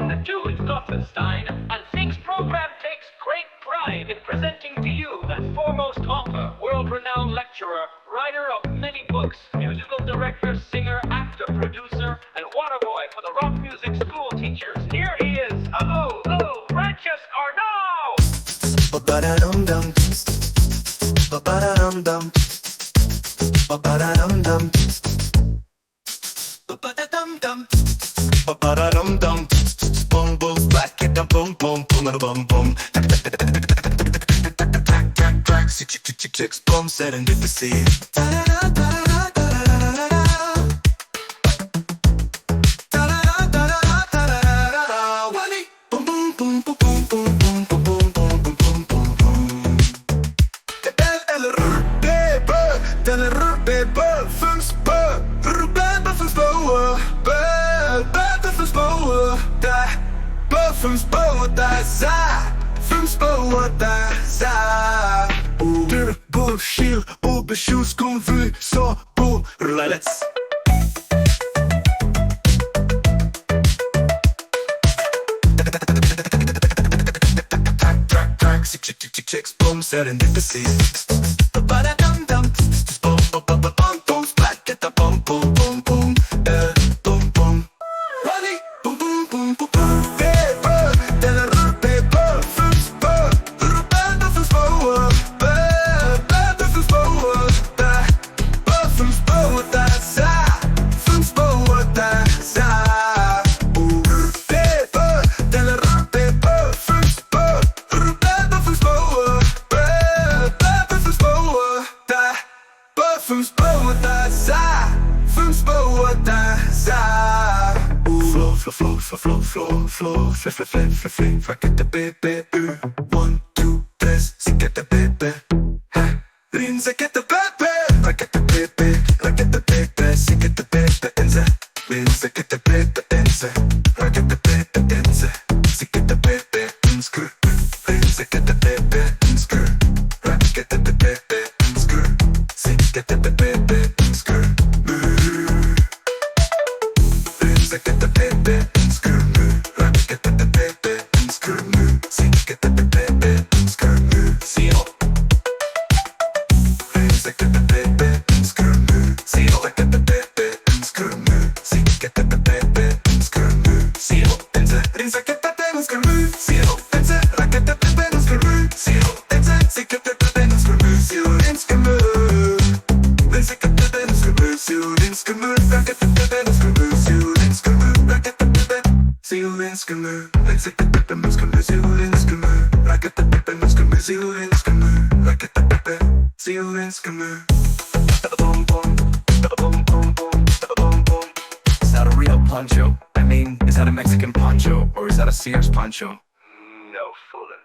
the Jews Gothenstein, and Think's program takes great pride in presenting to you that foremost author, world-renowned lecturer, writer of many books, musical director, singer, actor, producer, and water boy for the rock music school teachers. Here he is. Hello, Francis Arnaud! Ba-ba-da-dum-dum. Ba-ba-da-dum-dum. Ba-ba-da-dum-dum. Ba-ba-da-dum-dum. Ba-ba-da-dum-dum. Boom boom, back it up, boom boom, boom and a boom boom. Track, chicks, boom, serendipity. Fümms Poeta Dadà II. Shchyl, ubeshchur, skum, så let's. Track, chicks, boom, serendipity. Ba-ba-da-dum-dum. Boom, boom, back it up, boom, boom, boom, boom, boom, boom. Running, boom, boom, boom, boom, boom. Fümms Poeta Flow, rackete bébé, 1, 2, 3, sikete bébé, rin sikete bébé, rackete bébé, sikete bébé, enze, rin sikete bébé, enze, rackete bébé, enze, sikete bébé, skr, rin sikete bébé, skr, rackete bébé, skr, sikete bébé, skr, rin sikete bébé, skr. Is that a real poncho? I mean, is that a Mexican poncho or is that a Sears poncho? No fooling.